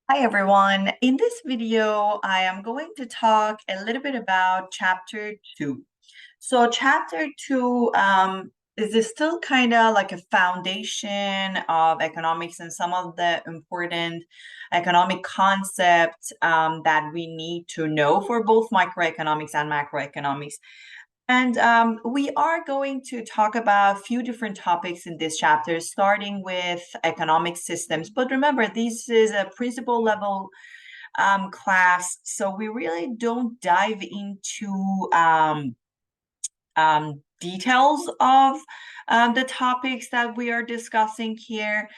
Hi everyone. In this video, I am going to talk a little bit about chapter 2. So chapter 2 is still kind of like a foundation of economics and some of the important economic concepts that we need to know for both microeconomics and macroeconomics. And we are going to talk about a few different topics in this chapter, starting with economic systems. But remember, this is a principal level class, so we really don't dive into details of the topics that we are discussing here.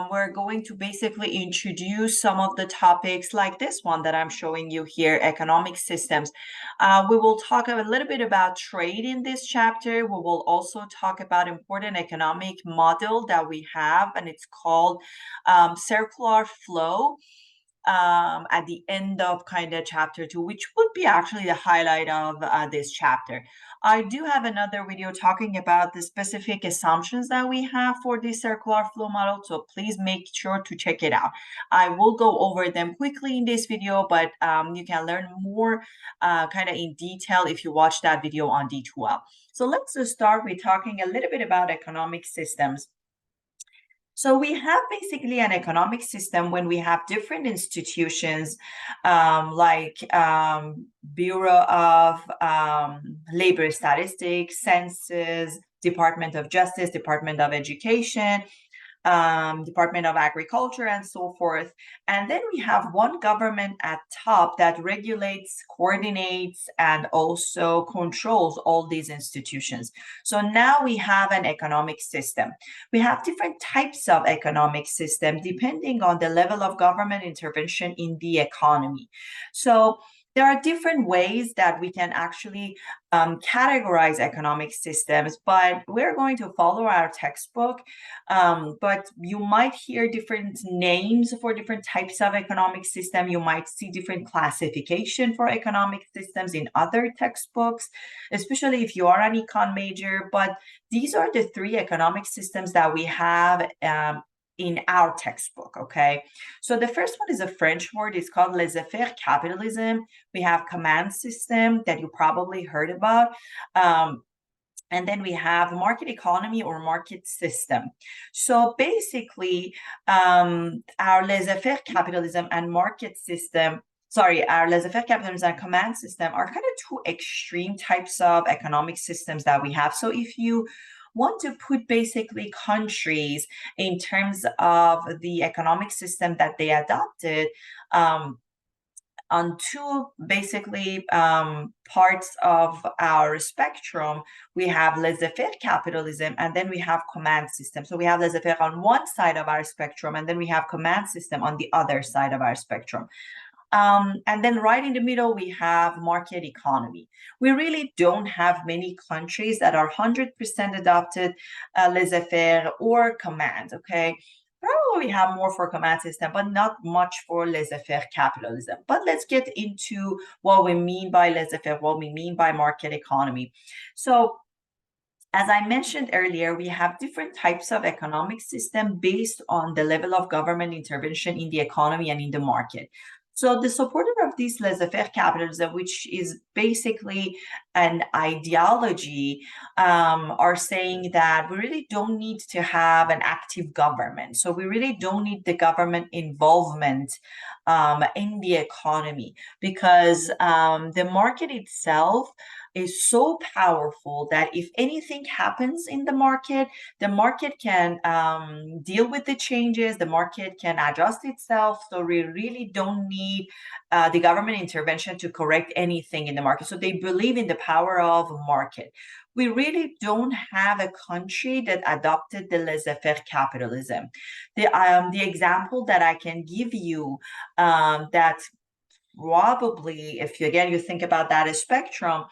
We're going to basically introduce some of the topics like this one that I'm showing you here, economic systems. We will talk a little bit about trade in this chapter. We will also talk about important economic model that we have, and it's called circular flow at the end of kind of chapter 2, which would be actually the highlight of this chapter. I do have another video talking about the specific assumptions that we have for this circular flow model, so please make sure to check it out. I will go over them quickly in this video, but you can learn more kind of in detail if you watch that video on D12. So let's just start with talking a little bit about economic systems. So we have basically an economic system when we have different institutions like Bureau of Labor Statistics, Census, Department of Justice, Department of Education, Department of Agriculture, and so forth. And then we have one government at top that regulates, coordinates, and also controls all these institutions. So now we have an economic system. We have different types of economic system depending on the level of government intervention in the economy. So there are different ways that we can actually categorize economic systems, but we're going to follow our textbook. But you might hear different names for different types of economic system. You might see different classification for economic systems in other textbooks, especially if you are an econ major. But these are the three economic systems that we have in our textbook, okay? So the first one is a French word. It's called laissez-faire capitalism. We have command system that you probably heard about. And then we have market economy or market system. So basically, our laissez-faire capitalism and market system, our laissez-faire capitalism and command system are kind of two extreme types of economic systems that we have. So if you want to put basically countries in terms of the economic system that they adopted, on two basically parts of our spectrum, we have laissez-faire capitalism and then we have command system. So we have laissez-faire on one side of our spectrum and then we have command system on the other side of our spectrum. And then right in the middle, we have market economy. We really don't have many countries that are 100% adopted laissez-faire or command, okay? Probably have more for command system, but not much for laissez-faire capitalism. But let's get into what we mean by laissez-faire, what we mean by market economy. So as I mentioned earlier, we have different types of economic system based on the level of government intervention in the economy and in the market. So the supporter of this laissez-faire capitalism, which is basically an ideology, are saying that we really don't need to have an active government. So we really don't need the government involvement in the economy because the market itself is so powerful that if anything happens in the market can deal with the changes, the market can adjust itself. So we really don't need the government intervention to correct anything in the market. So they believe in the power of market. We really don't have a country that adopted the laissez-faire capitalism. The example that I can give you that probably, if you again you think about that as spectrum,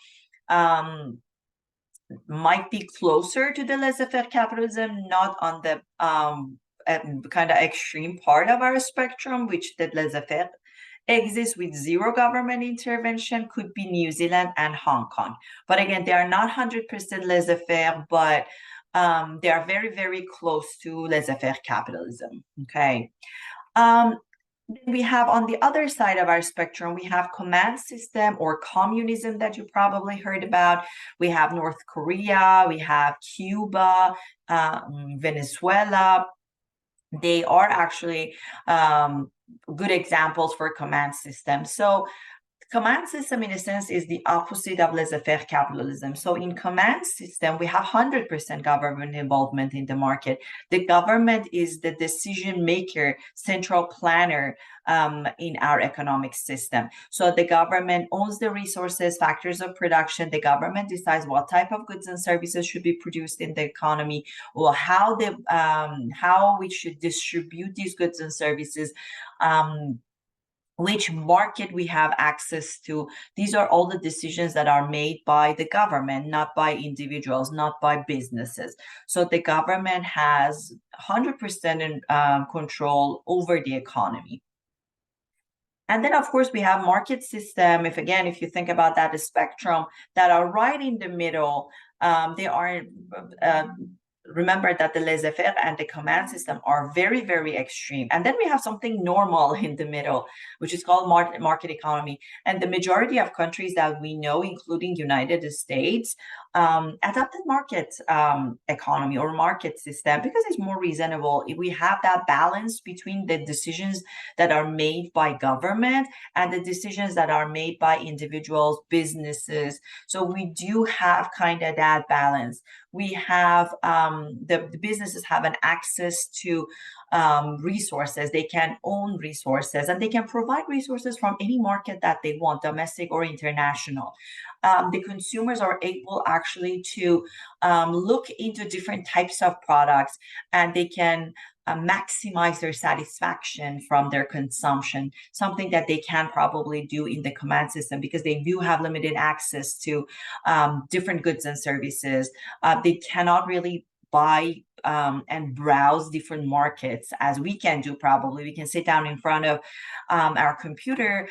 might be closer to the laissez-faire capitalism, not on the kind of extreme part of our spectrum, which the laissez-faire exists with zero government intervention, could be New Zealand and Hong Kong. But again, they are not 100% laissez-faire, but they are very, very close to laissez-faire capitalism, okay? We have on the other side of our spectrum, we have command system or communism that you probably heard about. We have North Korea, we have Cuba, Venezuela. They are actually good examples for command systems. So command system, in a sense, is the opposite of laissez-faire capitalism. So in command system, we have 100% government involvement in the market. The government is the decision maker, central planner in our economic system. So the government owns the resources, factors of production. The government decides what type of goods and services should be produced in the economy, or how we should distribute these goods and services. Which market we have access to. These are all the decisions that are made by the government, not by individuals, not by businesses. So the government has 100% control over the economy. And then, of course, we have market system. If you think about that, the spectrum that are right in the middle, they are remember that the laissez-faire and the command system are very, very extreme. And then we have something normal in the middle, which is called market economy. And the majority of countries that we know, including United States, adopted market economy or market system because it's more reasonable. We have that balance between the decisions that are made by government and the decisions that are made by individuals, businesses. So we do have kind of that balance. We have the businesses have an access to resources. They can own resources and they can provide resources from any market that they want, domestic or international. The consumers are able actually to look into different types of products, and they can maximize their satisfaction from their consumption, something that they can probably do in the command system because they do have limited access to different goods and services. They cannot really buy and browse different markets as we can do. Probably we can sit down in front of our computer,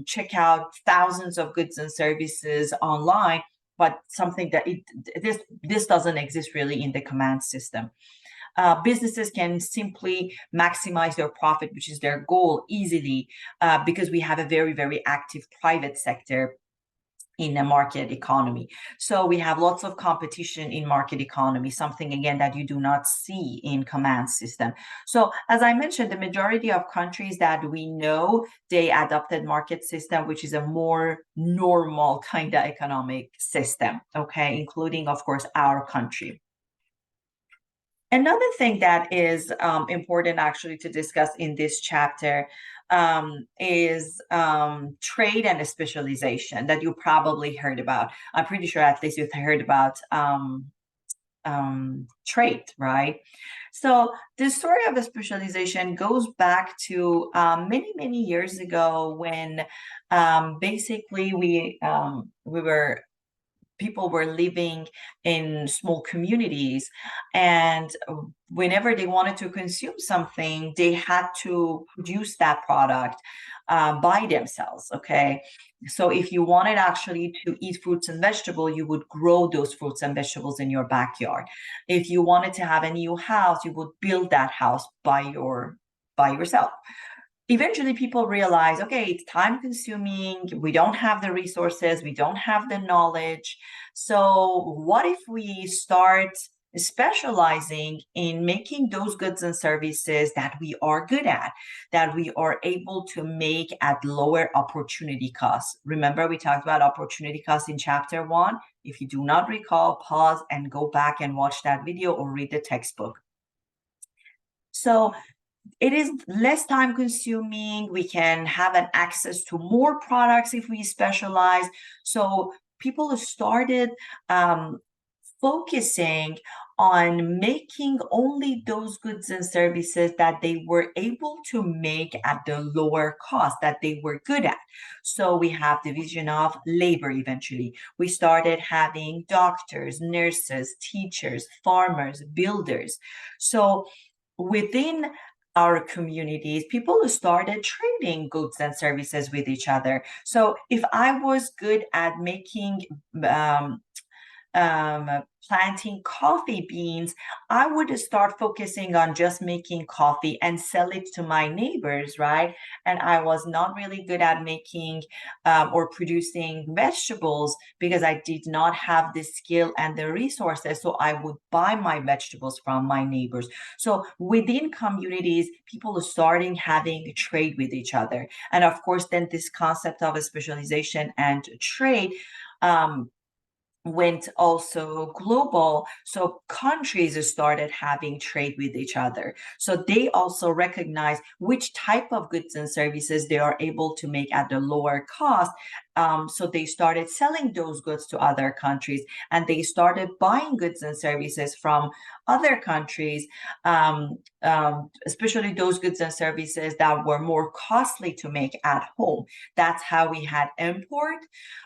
check out thousands of goods and services online, but something that this doesn't exist really in the command system. Businesses can simply maximize their profit, which is their goal, easily because we have a very, very active private sector in a market economy. So we have lots of competition in market economy, something again that you do not see in command system. So as I mentioned, the majority of countries that we know, they adopted market system, which is a more normal kind of economic system, okay, including, of course, our country. Another thing that is important actually to discuss in this chapter is trade and specialization that you probably heard about. I'm pretty sure at least you've heard about trade, right? So the story of the specialization goes back to many, many years ago when basically people were living in small communities, and whenever they wanted to consume something, they had to produce that product by themselves, okay? So if you wanted actually to eat fruits and vegetables, you would grow those fruits and vegetables in your backyard. If you wanted to have a new house, you would build that house by yourself. Eventually people realize, okay, it's time consuming, we don't have the resources, we don't have the knowledge. So what if we start specializing in making those goods and services that we are good at, that we are able to make at lower opportunity costs? Remember, we talked about opportunity costs in chapter 1. If you do not recall, pause and go back and watch that video or read the textbook. So it is less time consuming. We can have an access to more products if we specialize. So people started focusing on making only those goods and services that they were able to make at the lower cost that they were good at. So we have division of labor eventually. We started having doctors, nurses, teachers, farmers, builders. So within our communities, people started trading goods and services with each other. So if I was good at making planting coffee beans, I would start focusing on just making coffee and sell it to my neighbors, right? And I was not really good at making or producing vegetables because I did not have the skill and the resources. So I would buy my vegetables from my neighbors. So within communities, people are starting having trade with each other. And of course, then this concept of a specialization and trade went also global. So countries started having trade with each other. So they also recognize which type of goods and services they are able to make at a lower cost. So they started selling those goods to other countries, and they started buying goods and services from other countries, especially those goods and services that were more costly to make at home. That's how we had import,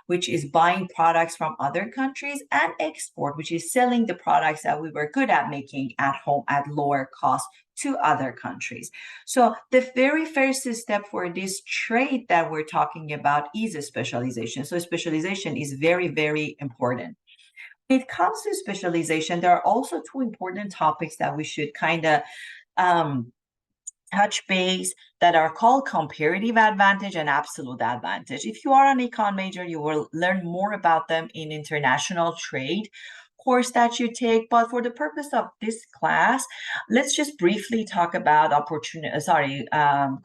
which is buying products from other countries, and export, which is selling the products that we were good at making at home at lower cost to other countries. So the very first step for this trade that we're talking about is a specialization. So specialization is very, very important. When it comes to specialization, there are also two important topics that we should kind of touch base, that are called comparative advantage and absolute advantage. If you are an econ major, you will learn more about them in international trade course that you take. But for the purpose of this class, let's just briefly talk about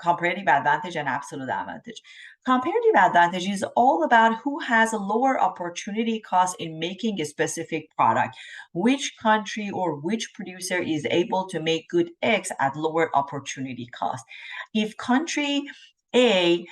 comparative advantage and absolute advantage. Comparative advantage is all about who has a lower opportunity cost in making a specific product, which country or which producer is able to make good X at lower opportunity cost. If country A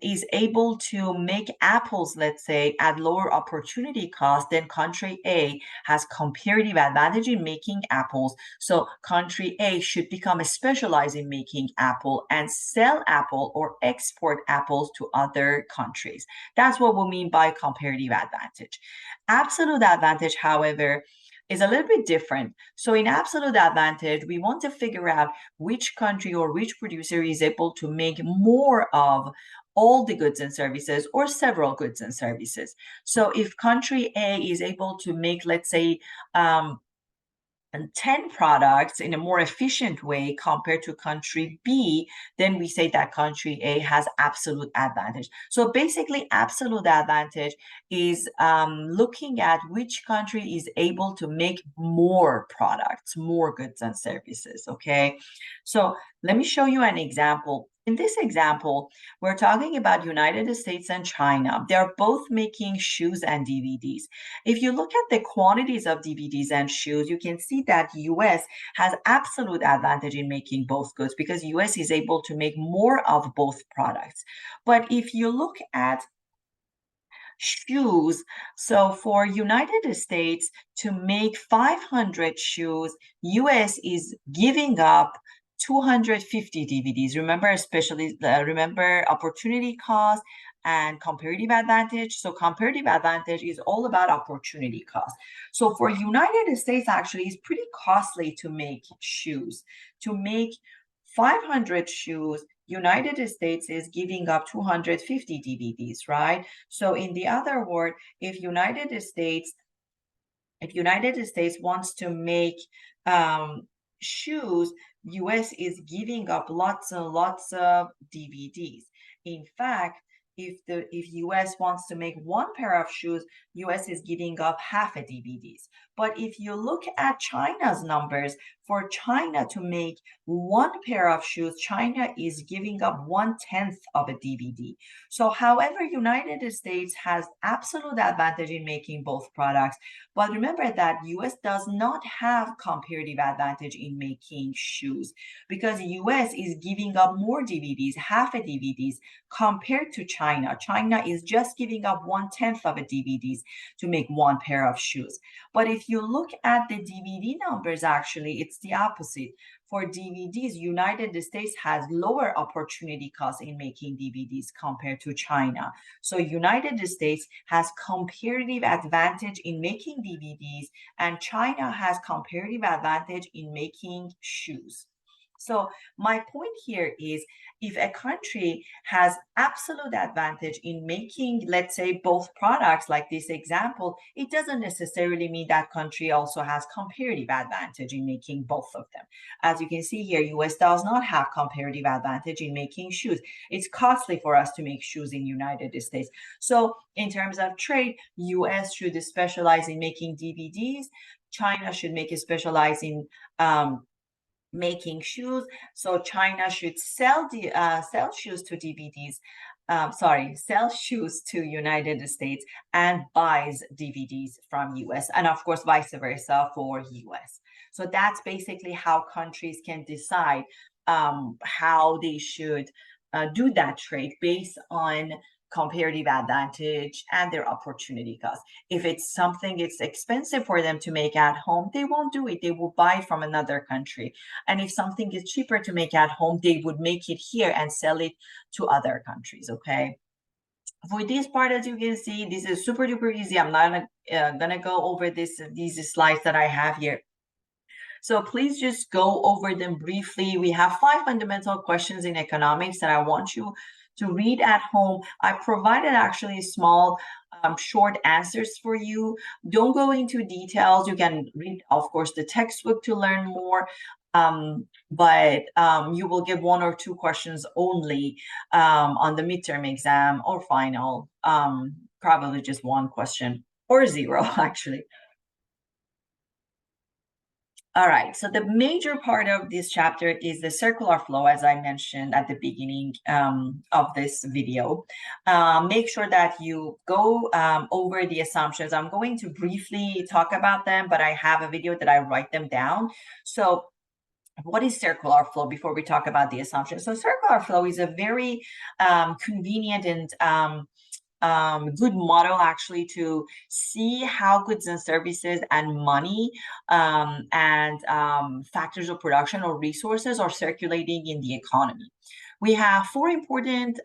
is able to make apples, let's say, at lower opportunity cost, then country A has comparative advantage in making apples. So country A should become a specialized in making apple and sell apple or export apples to other countries. That's what we mean by comparative advantage. Absolute advantage, however, is a little bit different. So in absolute advantage, we want to figure out which country or which producer is able to make more of all the goods and services or several goods and services. So if country A is able to make, let's say, 10 products in a more efficient way compared to country B, then we say that country A has absolute advantage. So basically, absolute advantage is looking at which country is able to make more products, more goods and services, okay? So let me show you an example. In this example, we're talking about United States and China. They're both making shoes and DVDs. If you look at the quantities of DVDs and shoes, you can see that US has absolute advantage in making both goods because US is able to make more of both products. But if you look at shoes, so for United States to make 500 shoes, US is giving up 250 DVDs. Remember, especially remember opportunity cost and comparative advantage. So comparative advantage is all about opportunity cost. So for United States, actually, it's pretty costly to make shoes. To make 500 shoes, United States is giving up 250 DVDs, right? So in the other word, if United States wants to make shoes, US is giving up lots and lots of DVDs. In fact, if US wants to make one pair of shoes, US is giving up half a DVDs. But if you look at China's numbers, for China to make one pair of shoes, China is giving up 1/10 of a DVD. So, however, United States has absolute advantage in making both products. But remember that US does not have comparative advantage in making shoes because US is giving up more DVDs, half a DVDs, compared to China. China is just giving up 1/10 of a DVDs to make one pair of shoes. But if you look at the DVD numbers, actually, it's the opposite. For DVDs, United States has lower opportunity costs in making DVDs compared to China. So United States has comparative advantage in making DVDs, and China has comparative advantage in making shoes. So my point here is, if a country has absolute advantage in making, let's say, both products, like this example, it doesn't necessarily mean that country also has comparative advantage in making both of them. As you can see here, US does not have comparative advantage in making shoes. It's costly for us to make shoes in United States. So in terms of trade, US should specialize in making DVDs. China should specialize in making shoes. So China should sell shoes to DVDs. Sell shoes to United States and buys DVDs from US, and of course vice versa for US. So that's basically how countries can decide how they should do that trade based on comparative advantage and their opportunity cost. If it's something it's expensive for them to make at home, they won't do it. They will buy it from another country. And if something is cheaper to make at home, they would make it here and sell it to other countries. Okay. For this part, as you can see, this is super duper easy. I'm not gonna go over these slides that I have here. So please just go over them briefly. We have 5 fundamental questions in economics that I want you to read at home. I provided actually small short answers for you. Don't go into details. You can read, of course, the textbook to learn more. But you will get 1 or 2 questions only on the midterm exam or final. Probably just 1 question or 0 actually. All right, so the major part of this chapter is the circular flow, as I mentioned at the beginning of this video. Make sure that you go over the assumptions. I'm going to briefly talk about them, but I have a video that I write them down. So what is circular flow before we talk about the assumptions? So circular flow is a very convenient and good model actually to see how goods and services and money and factors of production or resources are circulating in the economy. We have 4 important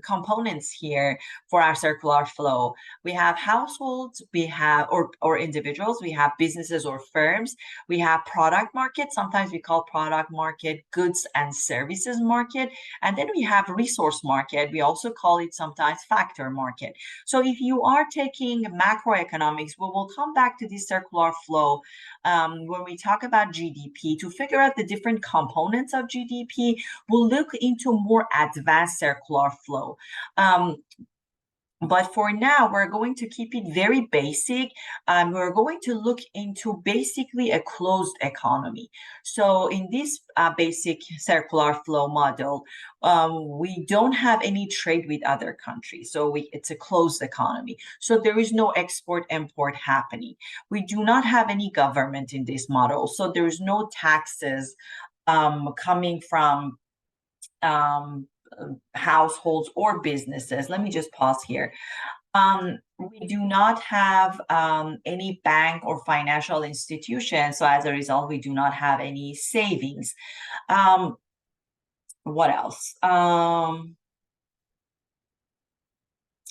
components here for our circular flow. We have households, we have or individuals, we have businesses or firms, we have product market, sometimes we call product market goods and services market, and then we have resource market. We also call it sometimes factor market. So if you are taking macroeconomics, we will come back to this circular flow when we talk about GDP. To figure out the different components of GDP, we'll look into more advanced circular flow. But for now, we're going to keep it very basic. We're going to look into basically a closed economy. So in this basic circular flow model, we don't have any trade with other countries. So it's a closed economy. So there is no export-import happening. We do not have any government in this model. So there is no taxes coming from households or businesses. Let me just pause here. We do not have any bank or financial institution. So as a result, we do not have any savings. What else?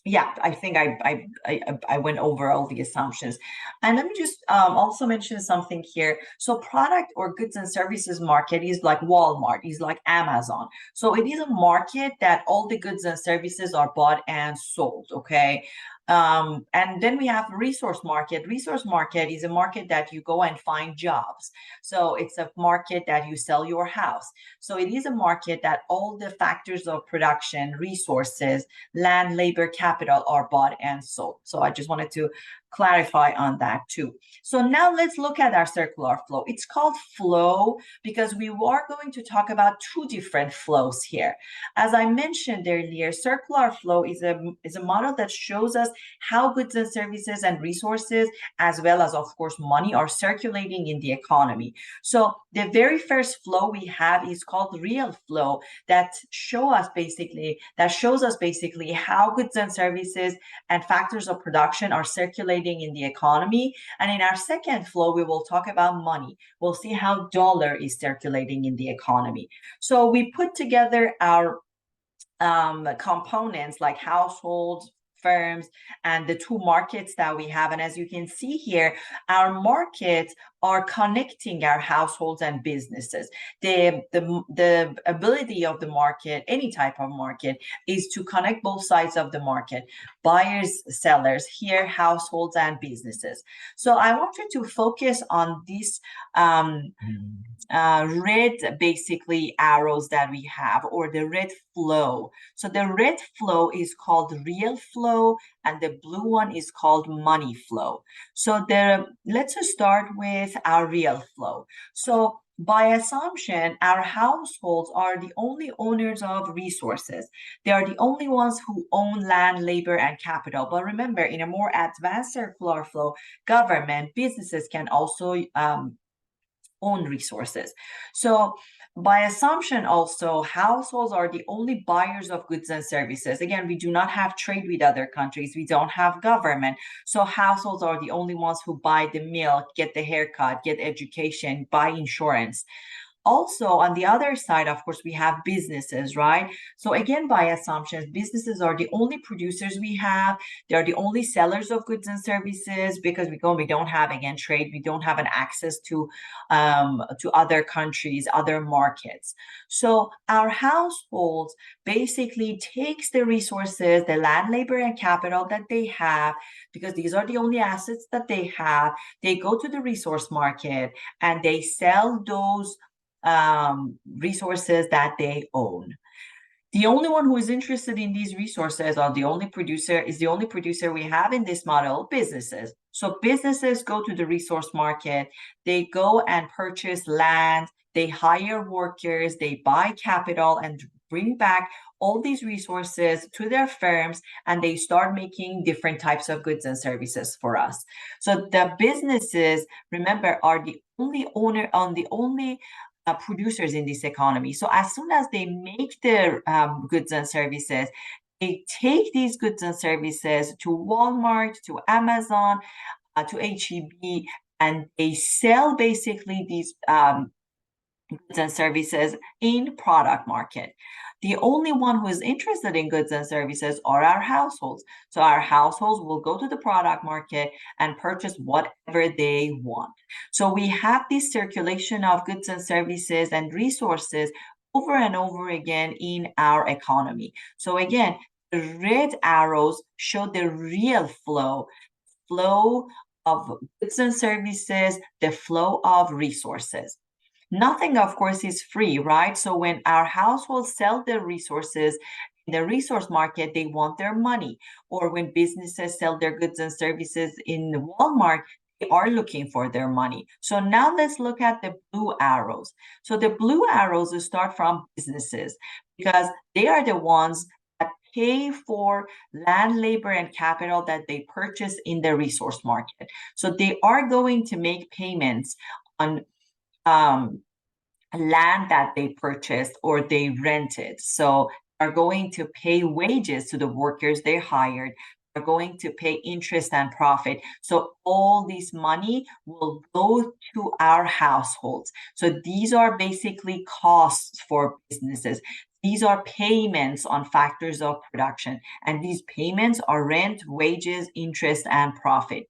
Yeah, I think I went over all the assumptions. And let me just also mention something here. So product or goods and services market is like Walmart, is like Amazon. So it is a market that all the goods and services are bought and sold, okay? And then we have resource market. Resource market is a market that you go and find jobs. So it's a market that you sell your house. So it is a market that all the factors of production, resources, land, labor, capital are bought and sold. So I just wanted to clarify on that too. So now let's look at our circular flow. It's called flow because we are going to talk about 2 different flows here. As I mentioned earlier, circular flow is a model that shows us how goods and services and resources, as well as, of course, money, are circulating in the economy. So the very first flow we have is called real flow that shows us basically how goods and services and factors of production are circulating in the economy. And in our second flow, we will talk about money. We'll see how dollar is circulating in the economy. So we put together our components like households, firms, and the 2 markets that we have. And as you can see here, our markets are connecting our households and businesses. The ability of the market, any type of market, is to connect both sides of the market, buyers, sellers, here, households and businesses. So I want you to focus on these red basically arrows that we have, or the red flow. So the red flow is called real flow, and the blue one is called money flow. So let's just start with our real flow. So by assumption, our households are the only owners of resources. They are the only ones who own land, labor, and capital. But remember, in a more advanced circular flow, government, businesses can also own resources. So by assumption also, households are the only buyers of goods and services. Again, we do not have trade with other countries. We don't have government. So households are the only ones who buy the milk, get the haircut, get education, buy insurance. Also, on the other side, of course, we have businesses, right? So again, by assumptions, businesses are the only producers we have. They're the only sellers of goods and services, because we don't have, again, trade. We don't have an access to other countries, other markets. So our households basically takes the resources, the land, labor, and capital that they have, because these are the only assets that they have. They go to the resource market and they sell those resources that they own. The only one who is interested in these resources, or the only producer we have in this model, businesses. So businesses go to the resource market, they go and purchase land, they hire workers, they buy capital and bring back all these resources to their firms, and they start making different types of goods and services for us. So the businesses, remember, are the only producers in this economy. So as soon as they make their goods and services, they take these goods and services to Walmart, to Amazon, to H-E-B, and they sell basically these goods and services in product market. The only one who is interested in goods and services are our households. So our households will go to the product market and purchase whatever they want. So we have this circulation of goods and services and resources over and over again in our economy. So again, the red arrows show the real flow of goods and services, the flow of resources. Nothing, of course, is free, right? So when our households sell their resources in the resource market, they want their money. Or when businesses sell their goods and services in Walmart, they are looking for their money. So now let's look at the blue arrows. So the blue arrows start from businesses, because they are the ones that pay for land, labor, and capital that they purchase in the resource market. So they are going to make payments on land that they purchased or they rented. So are going to pay wages to the workers they hired, are going to pay interest and profit. So all this money will go to our households. So these are basically costs for businesses. These are payments on factors of production, and these payments are rent, wages, interest, and profit.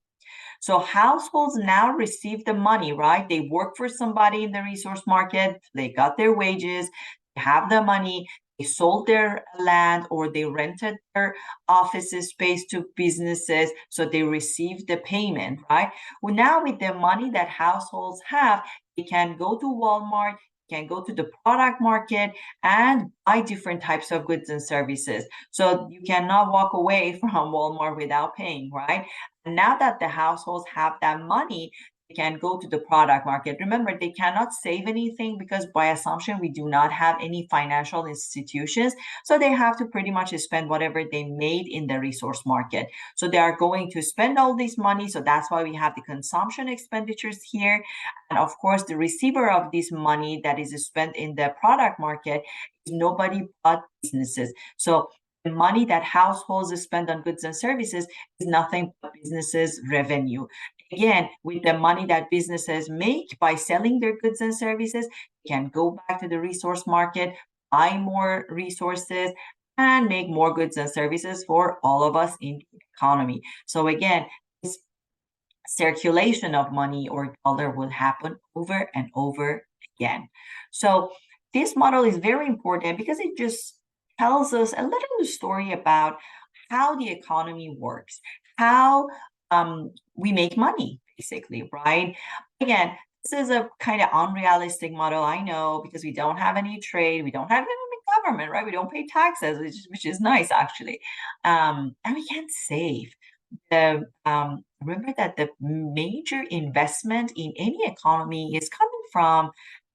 So households now receive the money, right? They work for somebody in the resource market, they got their wages, they have the money, they sold their land, or they rented their offices space to businesses, so they received the payment, right? Well, now with the money that households have, they can go to Walmart, can go to the product market and buy different types of goods and services. So you cannot walk away from Walmart without paying, right? And now that the households have that money, they can go to the product market. Remember, they cannot save anything, because by assumption, we do not have any financial institutions. So they have to pretty much spend whatever they made in the resource market. So they are going to spend all this money. So that's why we have the consumption expenditures here. And of course, the receiver of this money that is spent in the product market is nobody but businesses. So the money that households spend on goods and services is nothing but businesses' revenue. Again, with the money that businesses make by selling their goods and services, they can go back to the resource market, buy more resources, and make more goods and services for all of us in the economy. So again, this circulation of money or dollar will happen over and over again. So this model is very important because it just tells us a little story about how the economy works, how we make money, basically, right? Again, this is a kind of unrealistic model, I know, because we don't have any trade, we don't have any government, right? We don't pay taxes, which is nice, actually. And we can't save. Remember that the major investment in any economy is coming from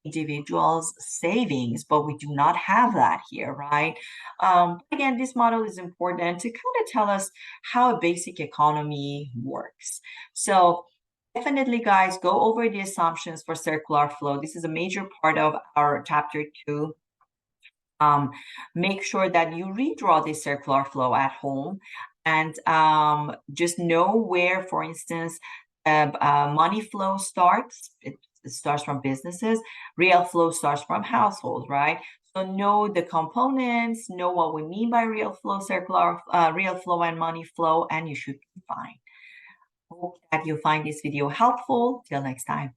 individuals' savings, but we do not have that here, right? Again, this model is important to kind of tell us how a basic economy works. So definitely, guys, go over the assumptions for circular flow. This is a major part of our chapter 2. Make sure that you redraw this circular flow at home and just know where, for instance, money flow starts. It starts from businesses. Real flow starts from households, right? So know the components, know what we mean by real flow, real flow and money flow, and you should be fine. Hope that you find this video helpful. Till next time.